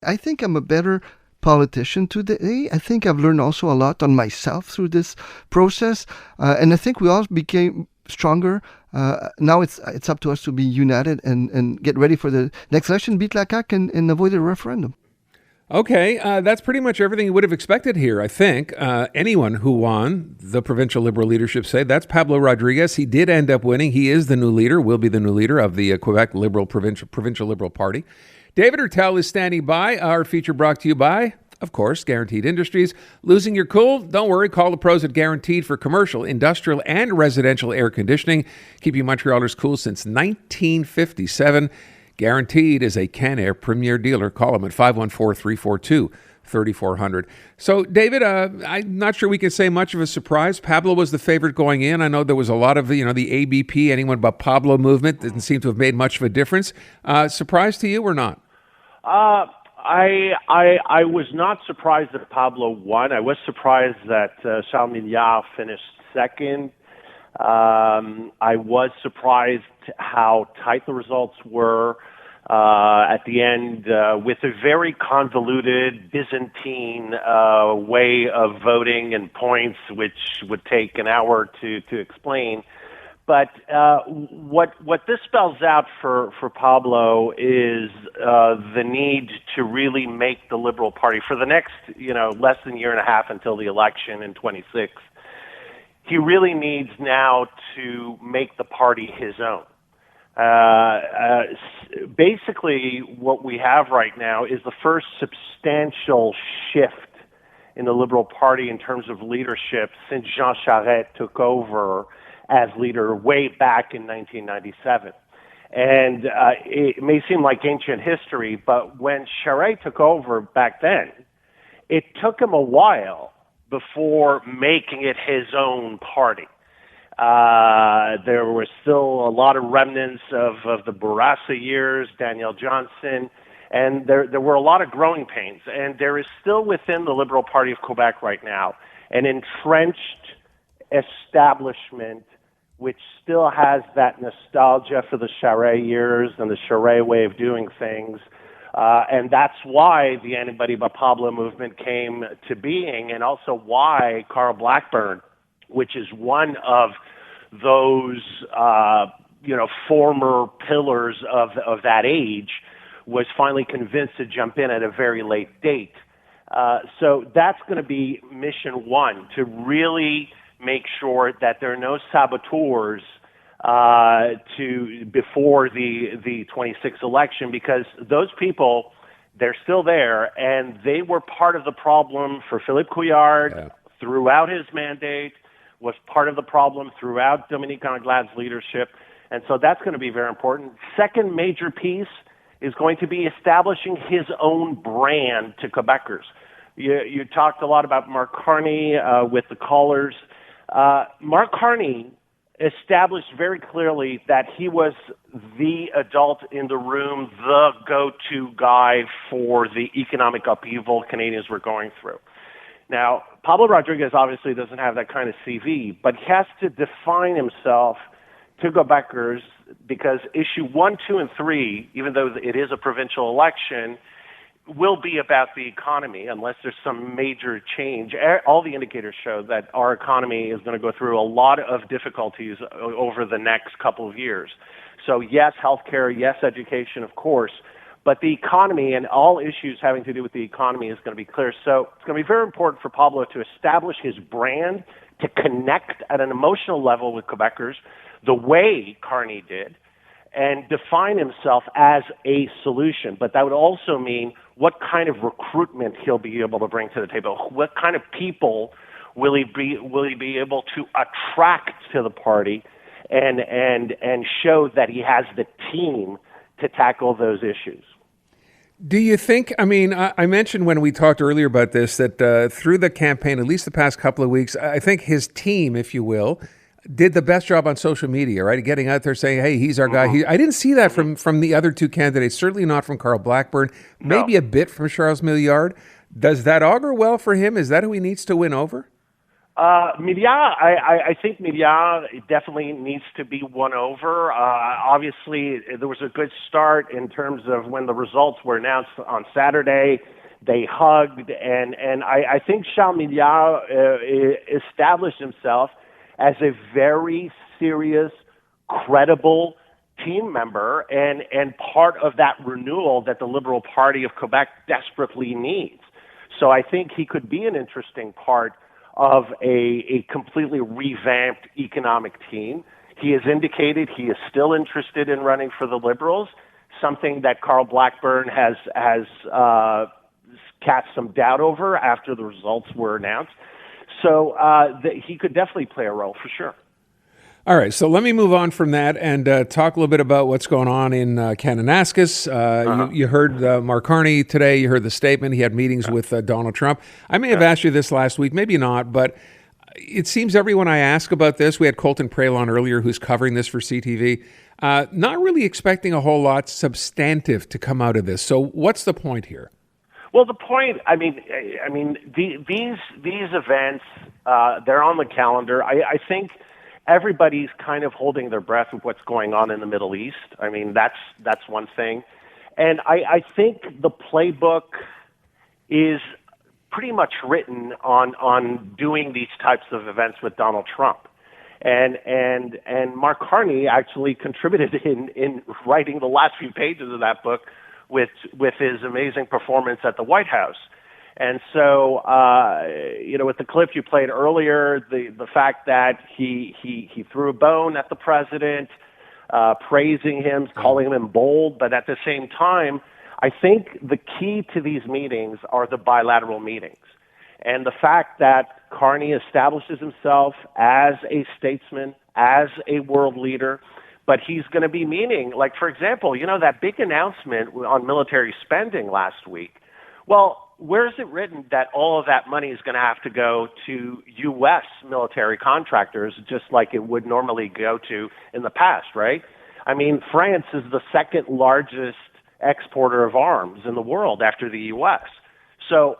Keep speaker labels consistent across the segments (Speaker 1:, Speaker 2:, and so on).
Speaker 1: I think I'm a better politician today. I think I've learned also a lot on myself through this process. And I think we all became stronger. Now it's up to us to be united and get ready for the next election, beat la CAQ and avoid a referendum.
Speaker 2: Okay, that's pretty much everything you would have expected here, I think. Anyone who won, the provincial Liberal leadership say, that's Pablo Rodriguez. He did end up winning. He is the new leader, will be the new leader of the Quebec Liberal Provincial Liberal Party. David Heurtel is standing by. Our feature brought to you by, of course, Guaranteed Industries. Losing your cool? Don't worry. Call the pros at Guaranteed for commercial, industrial, and residential air conditioning. Keeping Montrealers cool since 1957. Guaranteed is a Canair Premier dealer. Call them at 514-342-3400. So, David, I'm not sure we can say much of a surprise. Pablo was the favorite going in. I know there was a lot of, the ABP, anyone but Pablo movement didn't seem to have made much of a difference. Surprise to you or not?
Speaker 3: I was not surprised that Pablo won. I was surprised that Charles Milliard finished second. I was surprised how tight the results were at the end, with a very convoluted Byzantine way of voting and points, which would take an hour to explain. But what this spells out for Pablo is the need to really make the Liberal Party for the next less than a year and a half until the election in 26. He really needs now to make the party his own. Basically, what we have right now is the first substantial shift in the Liberal Party in terms of leadership since Jean Charest took over as leader way back in 1997. And it may seem like ancient history, but when Charest took over back then, it took him a while before making it his own party. There were still a lot of remnants of the Bourassa years, Daniel Johnson, and there were a lot of growing pains. And there is still within the Liberal Party of Quebec right now an entrenched establishment which still has that nostalgia for the Charest years and the Charest way of doing things. And that's why the Anybody But Pablo movement came to being, and also why Carl Blackburn, which is one of those, former pillars of that age, was finally convinced to jump in at a very late date. So that's going to be mission one, to really make sure that there are no saboteurs before the 26 election, because those people, they're still there, and they were part of the problem for Philippe Couillard throughout his mandate, was part of the problem throughout Dominique Anglade's leadership, and so that's going to be very important. Second major piece is going to be establishing his own brand to Quebecers. You talked a lot about Mark Carney with the callers. Mark Carney established very clearly that he was the adult in the room, the go-to guy for the economic upheaval Canadians were going through. Now, Pablo Rodriguez obviously doesn't have that kind of CV, but he has to define himself to Quebecers, because issue 1, 2, and 3, even though it is a provincial election, will be about the economy unless there's some major change. All the indicators show that our economy is going to go through a lot of difficulties over the next couple of years. So yes, healthcare, yes, education, of course, but the economy and all issues having to do with the economy is going to be clear. So it's going to be very important for Pablo to establish his brand, to connect at an emotional level with Quebecers, the way Carney did, and define himself as a solution. But that would also mean what kind of recruitment he'll be able to bring to the table. What kind of people will he be able to attract to the party and show that he has the team to tackle those issues?
Speaker 2: Do you think, I mentioned when we talked earlier about this, that through the campaign, at least the past couple of weeks, I think his team, if you will, did the best job on social media, right? Getting out there saying, hey, he's our guy. I didn't see that from the other two candidates, certainly not from Carl Blackburn, maybe a bit from Charles Milliard. Does that augur well for him? Is that who he needs to win over?
Speaker 3: Media, I think media definitely needs to be won over. Obviously, there was a good start in terms of when the results were announced on Saturday. They hugged, and I think Charles Media established himself as a very serious, credible team member and part of that renewal that the Liberal Party of Quebec desperately needs. So I think he could be an interesting part of a completely revamped economic team. He has indicated he is still interested in running for the Liberals, something that Carl Blackburn has cast some doubt over after the results were announced. So he could definitely play a role for sure.
Speaker 2: All right, so let me move on from that and talk a little bit about what's going on in Kananaskis. You heard Mark Carney today. You heard the statement. He had meetings with Donald Trump. I may have asked you this last week, maybe not, but it seems everyone I ask about this, we had Colton Pralon earlier who's covering this for CTV, not really expecting a whole lot substantive to come out of this. So what's the point here?
Speaker 3: Well, the point, these events, they're on the calendar. I think everybody's kind of holding their breath with what's going on in the Middle East. I mean, that's one thing. And I think the playbook is pretty much written on doing these types of events with Donald Trump. And Mark Carney actually contributed in writing the last few pages of that book with his amazing performance at the White House. And so, with the clip you played earlier, the fact that he threw a bone at the president, praising him, calling him bold, but at the same time, I think the key to these meetings are the bilateral meetings. And the fact that Carney establishes himself as a statesman, as a world leader, but he's going to be meeting, like, for example, that big announcement on military spending last week. Well, where is it written that all of that money is going to have to go to U.S. military contractors, just like it would normally go to in the past, right? I mean, France is the second largest exporter of arms in the world after the U.S. So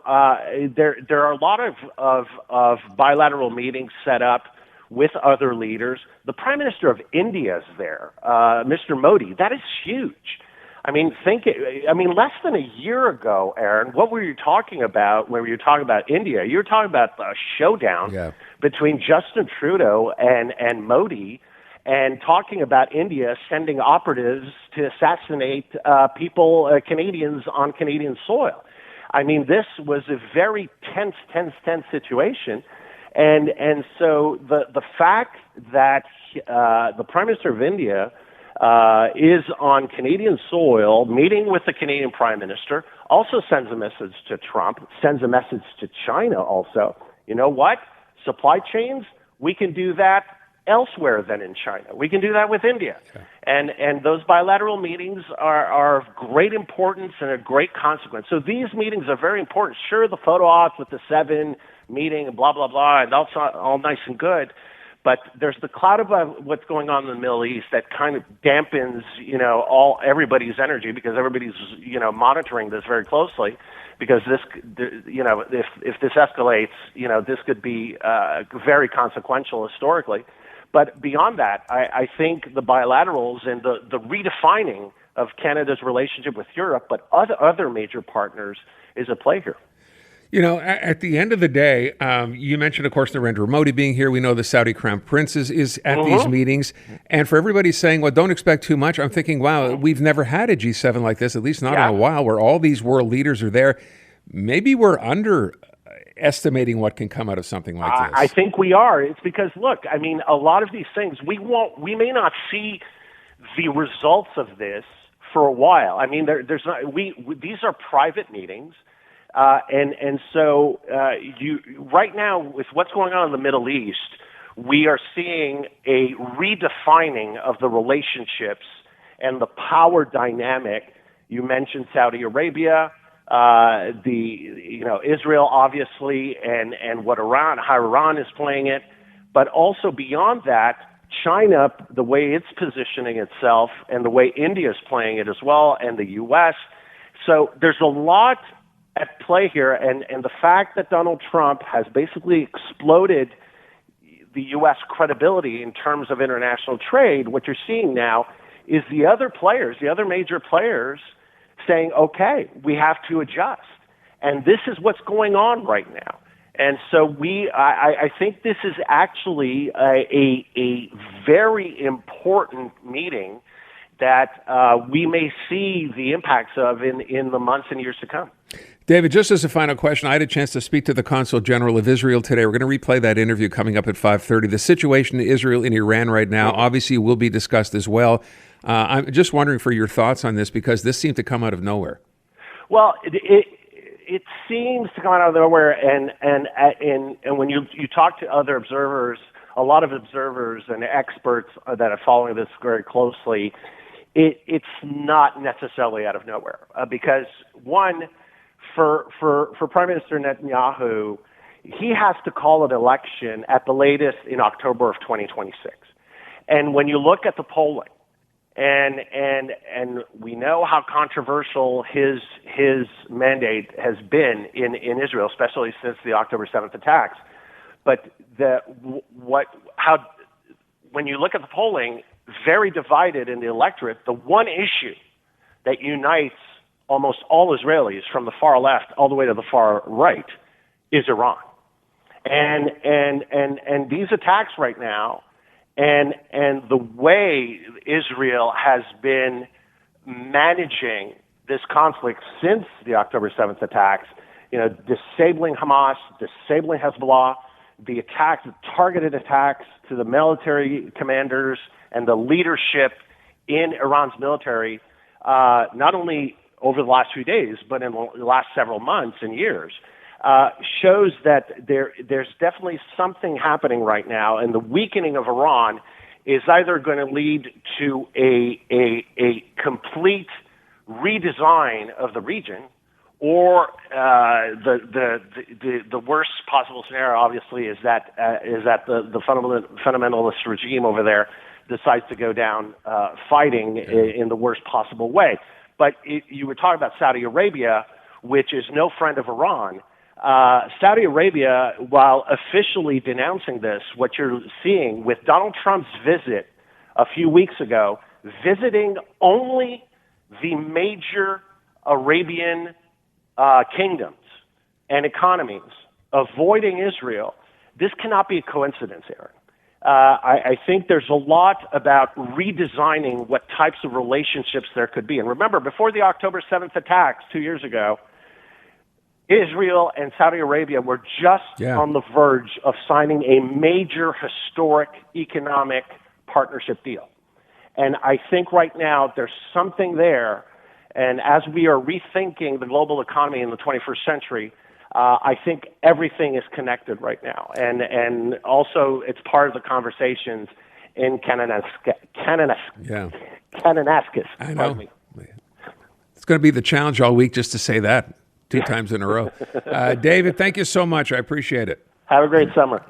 Speaker 3: there are a lot of bilateral meetings set up with other leaders. The Prime Minister of India is there, Mr. Modi. That is huge. I mean, less than a year ago, Aaron, what were you talking about when you were talking about India? You were talking about the showdown between Justin Trudeau and Modi, and talking about India sending operatives to assassinate Canadians on Canadian soil. I mean, this was a very tense situation. And so the fact that the Prime Minister of India is on Canadian soil, meeting with the Canadian Prime Minister, also sends a message to Trump, sends a message to China also. You know what? Supply chains, we can do that elsewhere than in China. We can do that with India. Okay. And those bilateral meetings are of great importance and a great consequence. So these meetings are very important. Sure, the photo ops with the 7 meeting and blah, blah, blah, and that's all nice and good. But there's the cloud about what's going on in the Middle East that kind of dampens, everybody's energy, because everybody's, monitoring this very closely, because this, if this escalates, this could be very consequential historically. But beyond that, I think the bilaterals and the redefining of Canada's relationship with Europe, but other major partners, is at play here.
Speaker 2: At the end of the day, you mentioned, of course, Narendra Modi being here. We know the Saudi Crown Prince is at these meetings. And for everybody saying, well, don't expect too much, I'm thinking, wow, we've never had a G7 like this, at least not in a while, where all these world leaders are there. Maybe we're underestimating what can come out of something like this.
Speaker 3: I think we are. It's because, look, I mean, a lot of these things, we may not see the results of this for a while. I mean, there's not, these are private meetings. So right now, with what's going on in the Middle East, we are seeing a redefining of the relationships and the power dynamic. You mentioned Saudi Arabia, Israel, obviously, and how Iran is playing it, but also beyond that, China, the way it's positioning itself, and the way India is playing it as well, and the U.S. So there's a lot at play here, and the fact that Donald Trump has basically exploded the U.S. credibility in terms of international trade, what you're seeing now is the other players, the other major players, saying, okay, we have to adjust. And this is what's going on right now. And so I think this is actually a very important meeting that we may see the impacts of in the months and years to come.
Speaker 2: David, just as a final question, I had a chance to speak to the Consul General of Israel today. We're going to replay that interview coming up at 5:30. The situation in Israel and Iran right now obviously will be discussed as well. I'm just wondering for your thoughts on this, because this seemed to come out of nowhere.
Speaker 3: Well, it seems to come out of nowhere, and when you talk to other observers, a lot of observers and experts that are following this very closely, it's not necessarily out of nowhere, because one, for Prime Minister Netanyahu, he has to call an election at the latest in October of 2026, and when you look at the polling, and we know how controversial his mandate has been in Israel, especially since the October 7th attacks. But when you look at the polling, very divided in the electorate, the one issue that unites almost all Israelis from the far left all the way to the far right is Iran. And these attacks right now, and the way Israel has been managing this conflict since the October 7th attacks, disabling Hamas, disabling Hezbollah, the targeted attacks to the military commanders and the leadership in Iran's military, not only over the last few days, but in the last several months and years, shows that there's definitely something happening right now, and the weakening of Iran is either going to lead to a complete redesign of the region, or the worst possible scenario, obviously, is that the fundamentalist regime over there decides to go down fighting in the worst possible way. But you were talking about Saudi Arabia, which is no friend of Iran. Saudi Arabia, while officially denouncing this, what you're seeing with Donald Trump's visit a few weeks ago, visiting only the major Arabian kingdoms and economies, avoiding Israel, this cannot be a coincidence, Aaron. I think there's a lot about redesigning what types of relationships there could be. And remember, before the October 7th attacks 2 years ago, Israel and Saudi Arabia were just on the verge of signing a major historic economic partnership deal. And I think right now there's something there. And as we are rethinking the global economy in the 21st century, I think everything is connected right now. And also it's part of the conversations in Kananaskis.
Speaker 2: I know. It's going to be the challenge all week just to say that 2 times in a row. David, thank you so much. I appreciate it.
Speaker 3: Have a great summer.